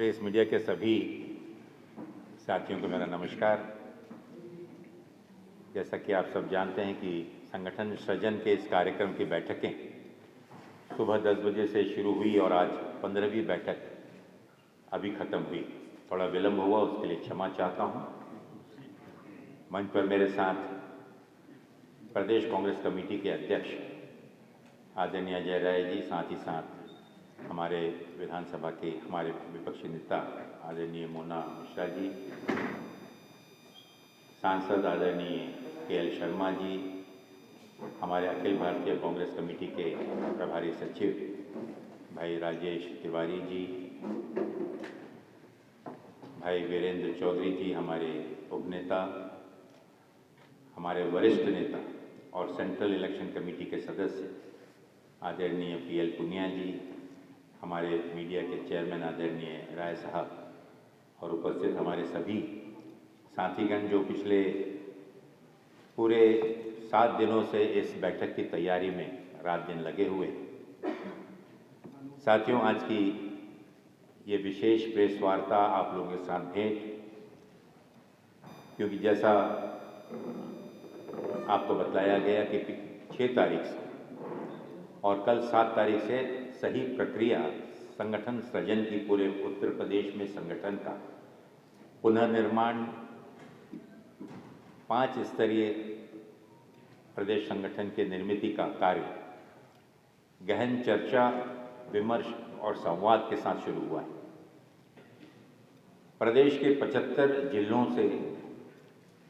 Press media के सभी साथियों को मेरा नमस्कार। जैसा कि आप सब जानते हैं कि संगठन सृजन के इस कार्यक्रम की बैठकें सुबह 10 बजे से शुरू हुई और आज 15वीं बैठक अभी ख़त्म हुई। थोड़ा विलंब हुआ, उसके लिए क्षमा चाहता हूँ। मंच पर मेरे साथ प्रदेश कांग्रेस कमेटी के अध्यक्ष आदरणीय अजय राय जी, साथ ही साथ हमारे विधानसभा के हमारे विपक्षी नेता आदरणीय मोना मिश्रा जी, सांसद आदरणीय के.एल. शर्मा जी, हमारे अखिल भारतीय कांग्रेस कमेटी के प्रभारी सचिव भाई राजेश तिवारी जी, भाई वीरेंद्र चौधरी जी, हमारे उपनेता, हमारे वरिष्ठ नेता और सेंट्रल इलेक्शन कमेटी के सदस्य आदरणीय पी.एल. पुनिया जी, हमारे मीडिया के चेयरमैन आदरणीय राय साहब और उपस्थित हमारे सभी साथीगण जो पिछले पूरे 7 दिनों से इस बैठक की तैयारी में रात दिन लगे हुए। साथियों, आज की ये विशेष प्रेस वार्ता आप लोगों के साथ भेंट, क्योंकि जैसा आपको बतलाया गया कि 6 तारीख से और कल 7 तारीख से सही प्रक्रिया संगठन सृजन की पूरे उत्तर प्रदेश में संगठन का पुनर्निर्माण 5 स्तरीय प्रदेश संगठन के निर्मिति का कार्य गहन चर्चा, विमर्श और संवाद के साथ शुरू हुआ है। प्रदेश के 75 जिलों से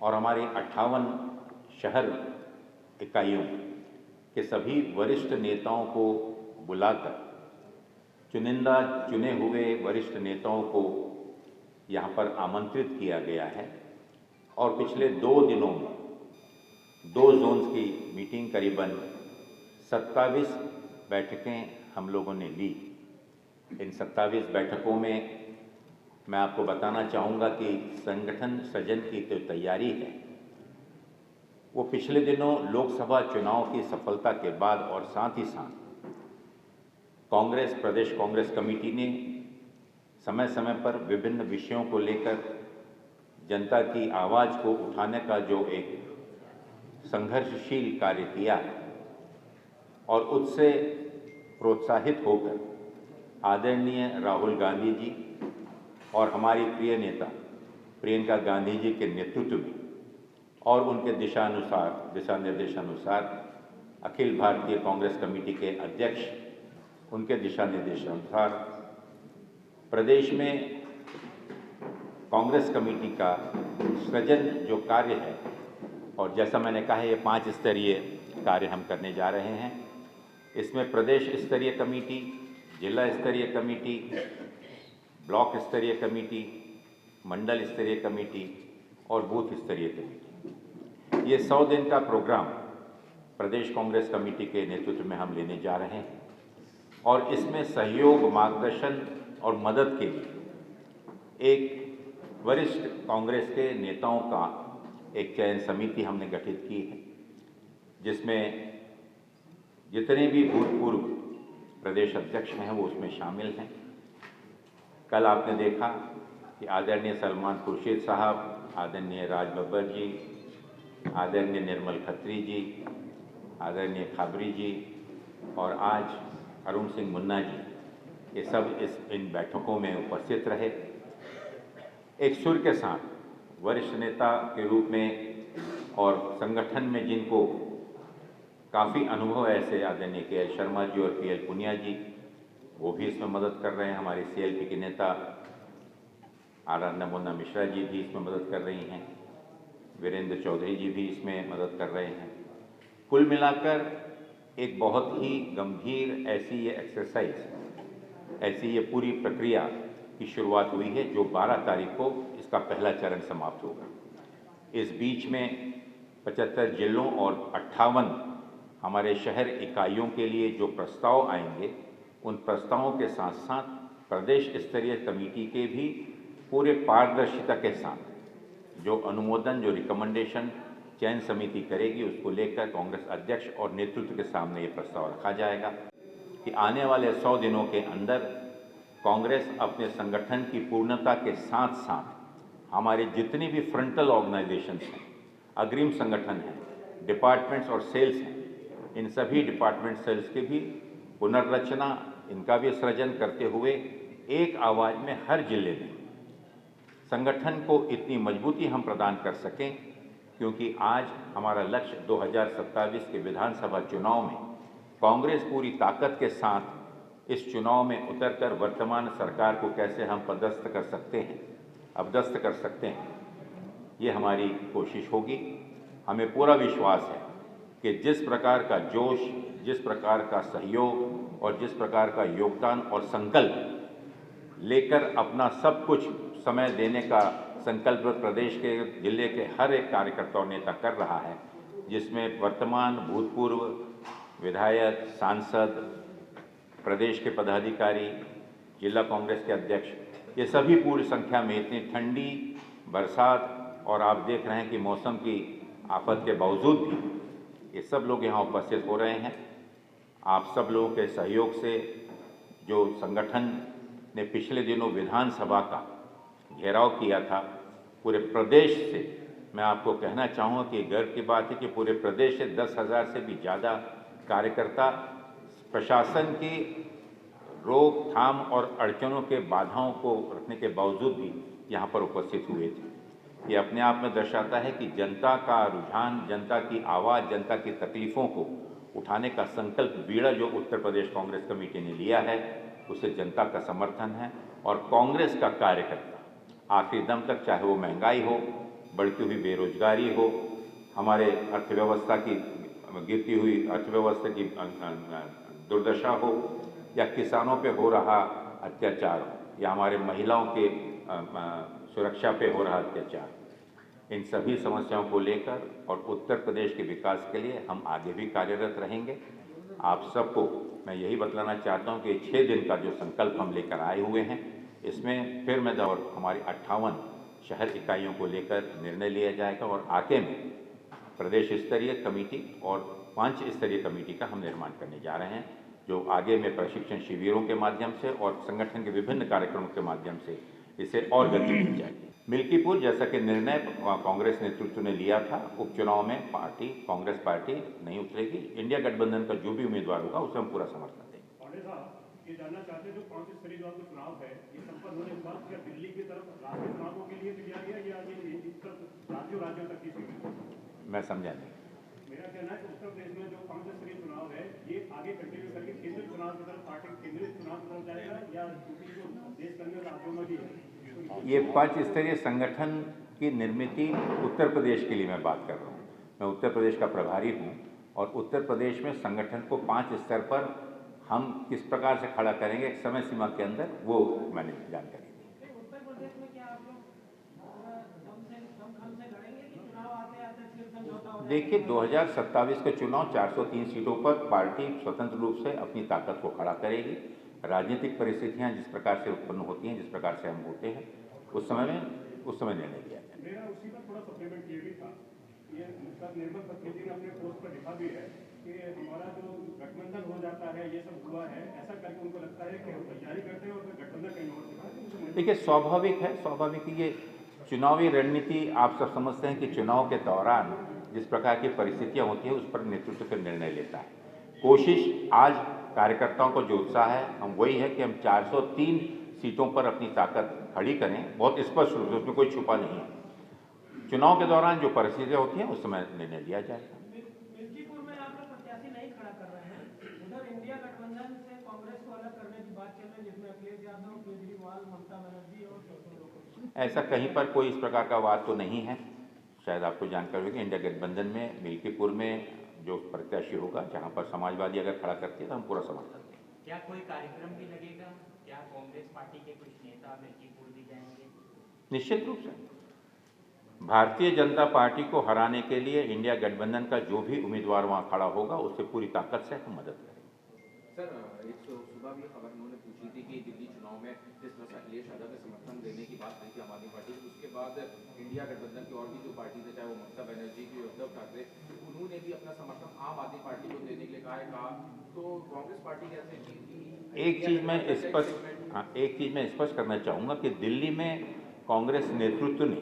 और हमारे 58 शहर इकाइयों के सभी वरिष्ठ नेताओं को बुलाकर चुनिंदा चुने हुए वरिष्ठ नेताओं को यहाँ पर आमंत्रित किया गया है और पिछले 2 दिनों में 2 जोन्स की मीटिंग, करीबन 27 बैठकें हम लोगों ने ली। इन 27 बैठकों में मैं आपको बताना चाहूँगा कि संगठन सृजन की जो तैयारी है वो पिछले दिनों लोकसभा चुनाव की सफलता के बाद और साथ ही साथ प्रदेश कांग्रेस कमेटी ने समय समय पर विभिन्न विषयों को लेकर जनता की आवाज़ को उठाने का जो एक संघर्षशील कार्य किया है और उससे प्रोत्साहित होकर आदरणीय राहुल गांधी जी और हमारी प्रिय नेता प्रियंका गांधी जी के नेतृत्व में और उनके दिशा निर्देशानुसार अखिल भारतीय कांग्रेस कमेटी के अध्यक्ष उनके दिशा निर्देशानुसार प्रदेश में कांग्रेस कमेटी का सृजन जो कार्य है, और जैसा मैंने कहा ये 5 स्तरीय कार्य हम करने जा रहे हैं। इसमें प्रदेश स्तरीय कमेटी, जिला स्तरीय कमेटी, ब्लॉक स्तरीय कमेटी, मंडल स्तरीय कमेटी और बूथ स्तरीय कमेटी, ये 100 दिन का प्रोग्राम प्रदेश कांग्रेस कमेटी के नेतृत्व में हम लेने जा रहे हैं और इसमें सहयोग, मार्गदर्शन और मदद के लिए एक वरिष्ठ कांग्रेस के नेताओं का एक चयन समिति हमने गठित की है, जिसमें जितने भी भूतपूर्व प्रदेश अध्यक्ष हैं वो उसमें शामिल हैं। कल आपने देखा कि आदरणीय सलमान खुर्शीद साहब, आदरणीय राज बब्बर जी, आदरणीय निर्मल खत्री जी, आदरणीय खाबरी जी और आज अरुण सिंह मुन्ना जी, ये सब इन बैठकों में उपस्थित रहे। एक सुर के साथ वरिष्ठ नेता के रूप में और संगठन में जिनको काफ़ी अनुभव है, ऐसे आदरणीय के.एल. शर्मा जी और पी.एल. पुनिया जी, वो भी इसमें मदद कर रहे हैं। हमारे CLP के नेता आराधना मोना मिश्रा जी भी इसमें मदद कर रही हैं। वीरेंद्र चौधरी जी भी इसमें मदद कर रहे हैं। कुल मिलाकर एक बहुत ही गंभीर ऐसी ये एक्सरसाइज, ऐसी ये पूरी प्रक्रिया की शुरुआत हुई है जो 12 तारीख को इसका पहला चरण समाप्त होगा। इस बीच में 75 जिलों और 58 हमारे शहर इकाइयों के लिए जो प्रस्ताव आएंगे, उन प्रस्तावों के साथ साथ प्रदेश स्तरीय कमेटी के भी पूरे पारदर्शिता के साथ जो अनुमोदन, जो रिकमेंडेशन चयन समिति करेगी, उसको लेकर कांग्रेस अध्यक्ष और नेतृत्व के सामने ये प्रस्ताव रखा जाएगा कि आने वाले 100 दिनों के अंदर कांग्रेस अपने संगठन की पूर्णता के साथ साथ हमारे जितने भी फ्रंटल ऑर्गेनाइजेशंस हैं, अग्रिम संगठन हैं, डिपार्टमेंट्स और सेल्स हैं, इन सभी डिपार्टमेंट सेल्स की भी पुनर्रचना, इनका भी सृजन करते हुए एक आवाज़ में हर जिले में संगठन को इतनी मजबूती हम प्रदान कर सकें, क्योंकि आज हमारा लक्ष्य 2027 के विधानसभा चुनाव में कांग्रेस पूरी ताकत के साथ इस चुनाव में उतरकर वर्तमान सरकार को कैसे हम पदस्थ कर सकते हैं, अपदस्थ कर सकते हैं, ये हमारी कोशिश होगी। हमें पूरा विश्वास है कि जिस प्रकार का जोश, जिस प्रकार का सहयोग और जिस प्रकार का योगदान और संकल्प लेकर अपना सब कुछ समय देने का संकल्प प्रदेश के जिले के हर एक कार्यकर्ता और नेता कर रहा है, जिसमें वर्तमान भूतपूर्व विधायक, सांसद, प्रदेश के पदाधिकारी, जिला कांग्रेस के अध्यक्ष, ये सभी पूरी संख्या में इतनी ठंडी बरसात और आप देख रहे हैं कि मौसम की आफत के बावजूद भी ये सब लोग यहाँ उपस्थित हो रहे हैं। आप सब लोगों के सहयोग से जो संगठन ने पिछले दिनों विधानसभा का घेराव किया था, पूरे प्रदेश से मैं आपको कहना चाहूँगा कि गर्व की बात है कि पूरे प्रदेश से 10,000 से भी ज़्यादा कार्यकर्ता प्रशासन की रोकथाम और अड़चनों के बाधाओं को रखने के बावजूद भी यहाँ पर उपस्थित हुए थे। ये अपने आप में दर्शाता है कि जनता का रुझान, जनता की आवाज़, जनता की तकलीफ़ों को उठाने का संकल्प बीड़ा जो उत्तर प्रदेश कांग्रेस कमेटी ने लिया है, उसे जनता का समर्थन है। और कांग्रेस का कार्यकर्ता आखिरी दम तक, चाहे वो महंगाई हो, बढ़ती हुई बेरोजगारी हो, हमारे अर्थव्यवस्था की गिरती हुई अर्थव्यवस्था की दुर्दशा हो, या किसानों पे हो रहा अत्याचार हो, या हमारे महिलाओं के सुरक्षा पे हो रहा अत्याचार, इन सभी समस्याओं को लेकर और उत्तर प्रदेश के विकास के लिए हम आगे भी कार्यरत रहेंगे। आप सबको मैं यही बतलाना चाहता हूं कि 6 दिन का जो संकल्प हम लेकर आए हुए हैं, इसमें फिर मैं और हमारी 58 शहर इकाइयों को लेकर निर्णय लिया जाएगा और आगे में प्रदेश स्तरीय कमेटी और 5 स्तरीय कमेटी का हम निर्माण करने जा रहे हैं, जो आगे में प्रशिक्षण शिविरों के माध्यम से और संगठन के विभिन्न कार्यक्रमों के माध्यम से इसे और गति मिल जाएगी। मिल्कीपुर जैसा कि निर्णय कांग्रेस नेतृत्व ने लिया था, उपचुनाव में कांग्रेस पार्टी नहीं उतरेगी। इंडिया गठबंधन का जो भी उम्मीदवार होगा उसे हम पूरा समर्थन देंगे। ये जानना चाहते हैं जो 5 स्तरीय चुनाव है, ये संपन्न होने के बाद क्या दिल्ली की तरफ राज्य चुनावों के लिए किया गया या ये राज्यों तक की सीमित? मैं समझा नहीं। मेरा कहना है कि उत्तर प्रदेश में जो 5 स्तरीय चुनाव है, ये आगे कंटिन्यू करके केंद्रीय चुनाव की तरफ, पार्टी केंद्रीय चुनाव की तरफ जाएगा या देश के अन्य राज्यों में भी है? ये 5 स्तरीय संगठन की निर्मित उत्तर प्रदेश के लिए मैं बात कर रहा हूँ। मैं उत्तर प्रदेश का प्रभारी हूँ और उत्तर प्रदेश में संगठन को 5 स्तर पर हम किस प्रकार से खड़ा करेंगे एक समय सीमा के अंदर, वो मैंने जानकारी दी। उत्तर प्रदेश में क्या आप लोग दमखम से लड़ेंगे कि चुनाव आते आते फिर समझौता हो जाएगा? देखिए, 2027 के चुनाव 403 सीटों पर पार्टी स्वतंत्र रूप से अपनी ताकत को खड़ा करेगी। राजनीतिक परिस्थितियां जिस प्रकार से उत्पन्न होती हैं, जिस प्रकार से हम होते हैं, उस समय निर्णय लिया जाए। मेरा उसी पर थोड़ा सप्लीमेंट ये भी था, ये निर्मल प्रतिनिधि ने अपने पोस्ट पर लिखा भी है कि हमारा जो गठबंधन हो जाता है, ये सब हुआ है, ऐसा करके उनको लगता है कि हम तैयारी करते हैं और फिर गठबंधन कहीं और दिखा है। देखिए, स्वाभाविक ये चुनावी रणनीति, आप सब समझते हैं कि चुनाव के दौरान जिस प्रकार की परिस्थितियां होती है, उस पर नेतृत्व का निर्णय लेता है। कोशिश आज कार्यकर्ताओं को जो उत्साह है, हम वही है कि हम 403 सीटों पर अपनी ताकत खड़ी करें, बहुत स्पष्ट रूप से, उसमें कोई छुपा नहीं है। चुनाव के दौरान जो परिस्थितियां होती हैं, उस समय निर्णय लिया जाएगा। मिल्कीपुर में आप लोग प्रत्याशी नहीं खड़ा कर रहे हैं, उधर इंडिया गठबंधन से कांग्रेस को अलग करने की बात चल रही है, जिसमें अखिलेश यादव, केजरीवाल, ममता बनर्जी और ऐसा कहीं पर कोई इस प्रकार का बात तो नहीं है। शायद आपको जानकारी होगी, इंडिया गठबंधन में मिल्कीपुर में जो प्रत्याशी होगा, जहां पर समाजवादी अगर खड़ा करती है तो हम पूरा समर्थन देंगे। क्या कोई कार्यक्रम भी लगेगा? क्या कांग्रेस पार्टी के कुछ नेता मिल्कीपुर भी जाएंगे? निश्चित रूप से भारतीय जनता पार्टी को हराने के लिए इंडिया गठबंधन का जो भी उम्मीदवार वहां खड़ा होगा, उससे पूरी ताकत से हम मदद करेंगे। सर, एक सुबह भी खबर उन्होंने पूछी थी कि दिल्ली चुनाव में जिस तरह से अखिलेश यादव ने समर्थन देने की बात कही थी आम आदमी पार्टी, उसके बाद इंडिया गठबंधन की और भी जो पार्टी थे, चाहे वो ममता बनर्जी की, उद्धव ठाकरे, उन्होंने भी अपना समर्थन आम आदमी पार्टी को देने के लिए कहा। तो कांग्रेस पार्टी कैसे? एक चीज मैं स्पष्ट हाँ, एक चीज़ मैं स्पष्ट करना चाहूँगा कि दिल्ली में कांग्रेस नेतृत्व ने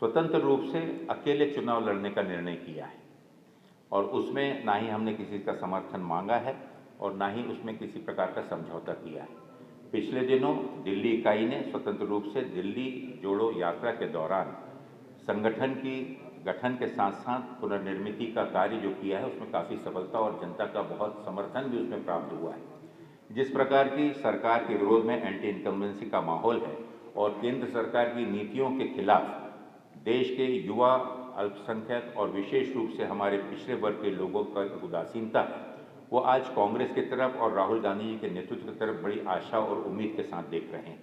स्वतंत्र रूप से अकेले चुनाव लड़ने का निर्णय किया है और उसमें ना ही हमने किसी का समर्थन मांगा है और ना ही उसमें किसी प्रकार का समझौता किया है। पिछले दिनों दिल्ली इकाई ने स्वतंत्र रूप से दिल्ली जोड़ो यात्रा के दौरान संगठन की गठन के साथ साथ पुनर्निर्मिति का कार्य जो किया है उसमें काफ़ी सफलता और जनता का बहुत समर्थन भी उसमें प्राप्त हुआ है। जिस प्रकार की सरकार के विरोध में एंटी इनकम्बेंसी का माहौल है और केंद्र सरकार की नीतियों के खिलाफ देश के युवा, अल्पसंख्यक और विशेष रूप से हमारे पिछड़े वर्ग के लोगों का उदासीनता है, वो आज कांग्रेस की तरफ और राहुल गांधी जी के नेतृत्व की तरफ बड़ी आशा और उम्मीद के साथ देख रहे हैं।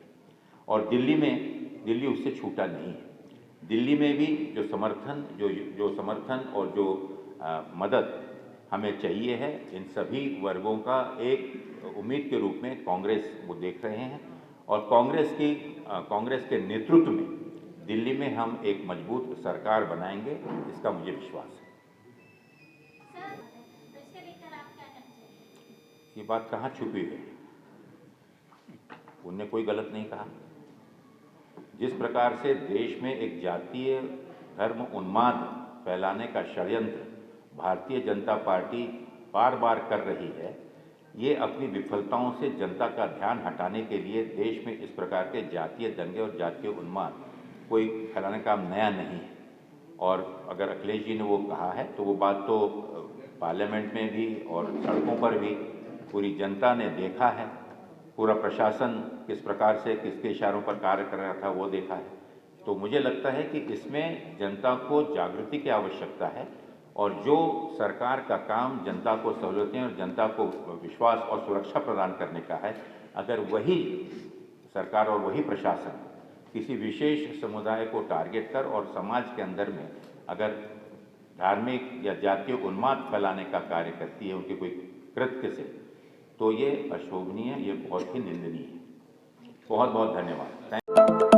और दिल्ली उससे छूटा नहीं है। दिल्ली में भी जो समर्थन और जो मदद हमें चाहिए है, इन सभी वर्गों का एक उम्मीद के रूप में कांग्रेस वो देख रहे हैं और कांग्रेस के नेतृत्व में दिल्ली में हम एक मजबूत सरकार बनाएंगे, इसका मुझे विश्वास है। ये बात कहाँ छुपी है? उनने कोई गलत नहीं कहा। जिस प्रकार से देश में एक जातीय धर्म उन्माद फैलाने का षड्यंत्र भारतीय जनता पार्टी बार बार कर रही है, ये अपनी विफलताओं से जनता का ध्यान हटाने के लिए देश में इस प्रकार के जातीय दंगे और जातीय उन्माद कोई फैलाने का काम नया नहीं है। और अगर अखिलेश जी ने वो कहा है तो वो बात तो पार्लियामेंट में भी और सड़कों पर भी पूरी जनता ने देखा है। पूरा प्रशासन किस प्रकार से किसके इशारों पर कार्य कर रहा था वो देखा है। तो मुझे लगता है कि इसमें जनता को जागृति की आवश्यकता है और जो सरकार का काम जनता को सहूलतें और जनता को विश्वास और सुरक्षा प्रदान करने का है, अगर वही सरकार और वही प्रशासन किसी विशेष समुदाय को टारगेट कर और समाज के अंदर में अगर धार्मिक या जातीय उन्माद फैलाने का कार्य करती है उनके कोई कृत्य से, तो ये अशोभनीय, ये बहुत ही निंदनीय है। बहुत बहुत धन्यवाद।